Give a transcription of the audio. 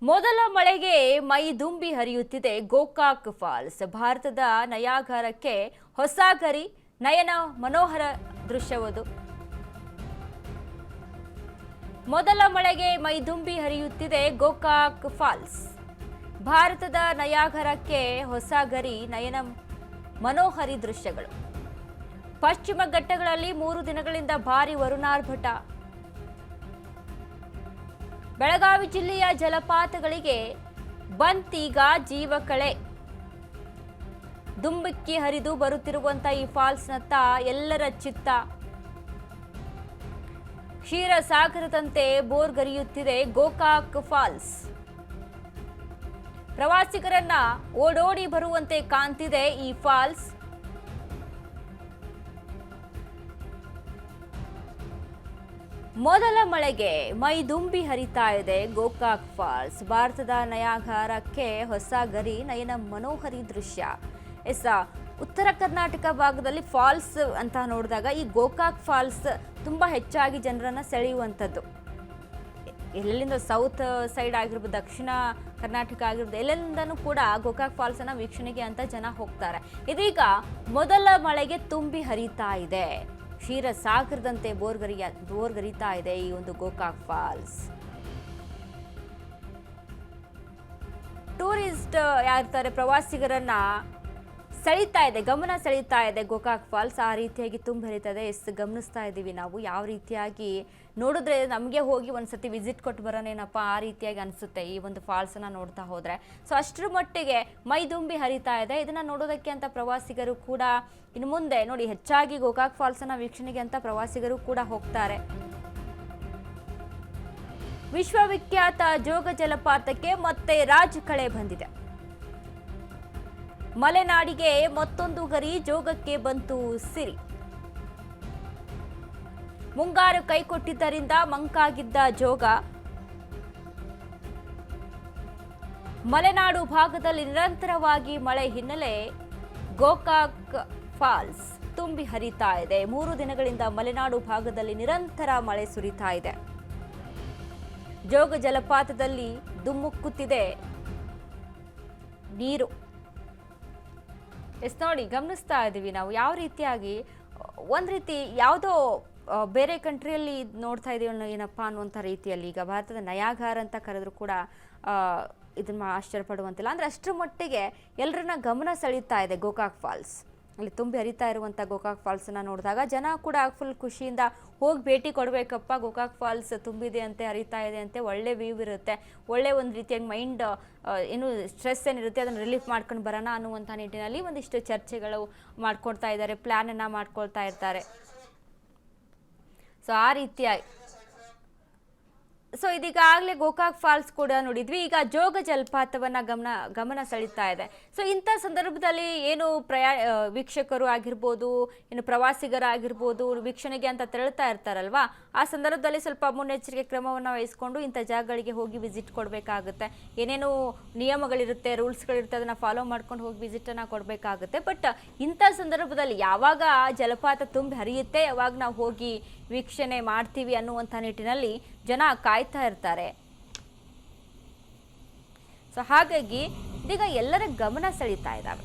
ಮೊದಲ ಮಳೆಗೆ ಮೈ ದುಂಬಿ ಹರಿಯುತ್ತಿದೆ ಗೋಕಾಕ್ ಫಾಲ್ಸ್. ಭಾರತದ ನಯಾಗರಕ್ಕೆ ಹೊಸ ಗರಿ, ನಯನ ಮನೋಹರ ದೃಶ್ಯವದು. ಮೊದಲ ಮಳೆಗೆ ಮೈ ದುಂಬಿ ಹರಿಯುತ್ತಿದೆ ಗೋಕಾಕ್ ಫಾಲ್ಸ್. ಭಾರತದ ನಯಾಗರಕ್ಕೆ ಹೊಸ ಗರಿ, ನಯನ ಮನೋಹರಿ ದೃಶ್ಯಗಳು. ಪಶ್ಚಿಮ ಘಟ್ಟಗಳಲ್ಲಿ 3 ದಿನಗಳಿಂದ ಭಾರಿ ವರುಣಾರ್ಭಟ. ಬೆಳಗಾವಿ ಜಿಲ್ಲೆಯ ಜಲಪಾತಗಳಿಗೆ ಬಂತೀಗ ಜೀವಕಳೆ. ದುಂಬಿಕ್ಕಿ ಹರಿದು ಬರುತ್ತಿರುವಂತಹ ಈ ಫಾಲ್ಸ್ನತ್ತ ಎಲ್ಲರ ಚಿತ್ತ. ಕ್ಷೀರಸಾಗರದಂತೆ ಬೋರ್ಗರಿಯುತ್ತಿದೆ ಗೋಕಾಕ್ ಫಾಲ್ಸ್. ಪ್ರವಾಸಿಗರನ್ನ ಓಡೋಡಿ ಬರುವಂತೆ ಕಾಣ್ತಿದೆ ಈ ಫಾಲ್ಸ್. ಮೊದಲ ಮಳೆಗೆ ಮೈ ದುಂಬಿ ಹರಿತಾ ಇದೆ ಗೋಕಾಕ್ ಫಾಲ್ಸ್. ಭಾರತದ ನಯಾಗರಕ್ಕೆ ಹೊಸ ಗರಿ, ನಯನ ಮನೋಹರಿ ದೃಶ್ಯ. ಉತ್ತರ ಕರ್ನಾಟಕ ಭಾಗದಲ್ಲಿ ಫಾಲ್ಸ್ ಅಂತ ನೋಡಿದಾಗ ಈ ಗೋಕಾಕ್ ಫಾಲ್ಸ್ ತುಂಬಾ ಹೆಚ್ಚಾಗಿ ಜನರನ್ನ ಸೆಳೆಯುವಂಥದ್ದು. ಎಲ್ಲೆಲ್ಲಿಂದ ಸೌತ್ ಸೈಡ್ ಆಗಿರ್ಬೋದು, ದಕ್ಷಿಣ ಕರ್ನಾಟಕ ಆಗಿರ್ಬೋದು, ಎಲ್ಲೆಲ್ಲಿಂದನೂ ಕೂಡ ಗೋಕಾಕ್ ಫಾಲ್ಸ್ ಅನ್ನ ವೀಕ್ಷಣೆಗೆ ಅಂತ ಜನ ಹೋಗ್ತಾರೆ. ಇದೀಗ ಮೊದಲ ಮಳೆಗೆ ತುಂಬಿ ಹರಿತಾ ಇದೆ. ಕ್ಷೀರಸಾಗರದಂತೆ ಬೋರ್ಗರಿತಾ ಇದೆ ಈ ಒಂದು ಗೋಕಾಕ್ ಫಾಲ್ಸ್. ಟೂರಿಸ್ಟ್ ಯಾರಿರ್ತಾರೆ, ಪ್ರವಾಸಿಗರನ್ನ ಸೆಳೀತಾ ಇದೆ, ಗಮನ ಸೆಳೀತಾ ಇದೆ ಗೋಕಾಕ್ ಫಾಲ್ಸ್. ಆ ರೀತಿಯಾಗಿ ತುಂಬಿ ಹರಿತಾ ಇದೆ. ಗಮನಿಸ್ತಾ ಇದ್ದೀವಿ ನಾವು ಯಾವ ರೀತಿಯಾಗಿ ನೋಡಿದ್ರೆ ನಮಗೆ ಹೋಗಿ ಒಂದ್ಸತಿ ವಿಸಿಟ್ ಕೊಟ್ಟು ಬರೋನೇನಪ್ಪ ಆ ರೀತಿಯಾಗಿ ಅನಿಸುತ್ತೆ ಈ ಒಂದು ಫಾಲ್ಸನ್ನ ನೋಡ್ತಾ ಹೋದ್ರೆ. ಸೊ ಅಷ್ಟರ ಮಟ್ಟಿಗೆ ಮೈ ದುಂಬಿ ಹರಿತಾ ಇದೆ. ಇದನ್ನ ನೋಡೋದಕ್ಕೆ ಅಂತ ಪ್ರವಾಸಿಗರು ಕೂಡ ಇನ್ನು ಮುಂದೆ ನೋಡಿ ಹೆಚ್ಚಾಗಿ ಗೋಕಾಕ್ ಫಾಲ್ಸನ್ನ ವೀಕ್ಷಣೆಗೆ ಅಂತ ಪ್ರವಾಸಿಗರು ಕೂಡ ಹೋಗ್ತಾರೆ. ವಿಶ್ವವಿಖ್ಯಾತ ಜೋಗ ಜಲಪಾತಕ್ಕೆ ಮತ್ತೆ ರಾಜಕಳೆ ಬಂದಿದೆ. ಮಲೆನಾಡಿಗೆ ಮತ್ತೊಂದು ಗರಿ, ಜೋಗಕ್ಕೆ ಬಂತು ಸಿರಿ. ಮುಂಗಾರು ಕೈಕೊಟ್ಟಿದ್ದರಿಂದ ಮಂಕಾಗಿದ್ದ ಜೋಗ ಮಲೆನಾಡು ಭಾಗದಲ್ಲಿ ನಿರಂತರವಾಗಿ ಮಳೆ ಹಿನ್ನೆಲೆ ಗೋಕಾಕ್ ಫಾಲ್ಸ್ ತುಂಬಿ ಹರಿತಾ ಇದೆ. 3 ದಿನಗಳಿಂದ ಮಲೆನಾಡು ಭಾಗದಲ್ಲಿ ನಿರಂತರ ಮಳೆ ಸುರಿತಾ ಇದೆ. ಜೋಗ ಜಲಪಾತದಲ್ಲಿ ಧುಮ್ಮುಕ್ಕುತ್ತಿದೆ ನೀರು. ನೋಡಿ ಗಮನಿಸ್ತಾ ಇದ್ದೀವಿ ನಾವು ಯಾವ ರೀತಿಯಾಗಿ ಒಂದು ರೀತಿ ಯಾವುದೋ ಬೇರೆ ಕಂಟ್ರಿಯಲ್ಲಿ ನೋಡ್ತಾ ಇದೀವಿ ಏನಪ್ಪಾ ಅನ್ನುವಂಥ ರೀತಿಯಲ್ಲಿ ಈಗ ಭಾರತದ ನಯಾಗರ ಅಂತ ಕರೆದ್ರು ಕೂಡ ಇದನ್ನ ಆಶ್ಚರ್ಯಪಡುವಂತಿಲ್ಲ. ಅಂದರೆ ಅಷ್ಟರ ಮಟ್ಟಿಗೆ ಎಲ್ಲರನ್ನ ಗಮನ ಸೆಳೀತಾ ಇದೆ ಗೋಕಾಕ್ ಫಾಲ್ಸ್. ಅಲ್ಲಿ ತುಂಬಿ ಹರಿತಾ ಇರುವಂಥ ಗೋಕಾಕ್ ಫಾಲ್ಸನ್ನು ನೋಡಿದಾಗ ಜನ ಕೂಡ ಫುಲ್ ಖುಷಿಯಿಂದ ಹೋಗಿ ಭೇಟಿ ಕೊಡಬೇಕಪ್ಪ, ಗೋಕಾಕ್ ಫಾಲ್ಸ್ ತುಂಬಿದೆ ಅಂತೆ, ಹರಿತಾ ಇದೆ ಅಂತೆ, ಒಳ್ಳೆ ವ್ಯೂ ಇರುತ್ತೆ, ಒಳ್ಳೆ ಒಂದು ರೀತಿಯಾಗಿ ಮೈಂಡ್ ಏನು ಸ್ಟ್ರೆಸ್ ಏನಿರುತ್ತೆ ಅದನ್ನು ರಿಲೀಫ್ ಮಾಡ್ಕೊಂಡು ಬರೋಣ ಅನ್ನುವಂಥ ನಿಟ್ಟಿನಲ್ಲಿ ಒಂದಿಷ್ಟು ಚರ್ಚೆಗಳು ಮಾಡ್ಕೊಳ್ತಾ ಇದ್ದಾರೆ, ಪ್ಲ್ಯಾನನ್ನು ಮಾಡ್ಕೊಳ್ತಾ ಇರ್ತಾರೆ. ಸೊ ಆ ರೀತಿಯಾಗಿ ಇದೀಗಾಗಲೇ ಗೋಕಾಕ್ ಫಾಲ್ಸ್ ಕೂಡ ನೋಡಿದ್ವಿ. ಈಗ ಜೋಗ ಜಲಪಾತವನ್ನ ಗಮನ ಸೆಳೀತಾ ಇದೆ. ಸೊ ಇಂಥ ಸಂದರ್ಭದಲ್ಲಿ ಏನು ವೀಕ್ಷಕರು ಆಗಿರ್ಬೋದು, ಏನು ಪ್ರವಾಸಿಗರಾಗಿರ್ಬೋದು, ವೀಕ್ಷಣೆಗೆ ಅಂತ ತೆರಳ್ತಾ ಇರ್ತಾರಲ್ವಾ, ಆ ಸಂದರ್ಭದಲ್ಲಿ ಸ್ವಲ್ಪ ಮುನ್ನೆಚ್ಚರಿಕೆ ಕ್ರಮವನ್ನು ವಹಿಸ್ಕೊಂಡು ಇಂಥ ಜಾಗಗಳಿಗೆ ಹೋಗಿ ವಿಸಿಟ್ ಕೊಡಬೇಕಾಗುತ್ತೆ. ಏನೇನು ನಿಯಮಗಳಿರುತ್ತೆ, ರೂಲ್ಸ್ಗಳಿರುತ್ತೆ, ಅದನ್ನು ಫಾಲೋ ಮಾಡ್ಕೊಂಡು ಹೋಗಿ ವಿಸಿಟನ್ನು ಕೊಡಬೇಕಾಗುತ್ತೆ. ಬಟ್ ಇಂಥ ಸಂದರ್ಭದಲ್ಲಿ ಯಾವಾಗ ಜಲಪಾತ ತುಂಬಿ ಹರಿಯುತ್ತೆ ಯಾವಾಗ ನಾವು ಹೋಗಿ ವೀಕ್ಷಣೆ ಮಾಡ್ತೀವಿ ಅನ್ನುವಂಥ ನಿಟ್ಟಿನಲ್ಲಿ ಜನ ಕಾಯ್ತಾ ಇರ್ತಾರೆ. ಸೊ ಹಾಗಾಗಿ ಇದೀಗ ಎಲ್ಲರ ಗಮನ ಸೆಳೀತಾ ಇದ್ದಾವೆ.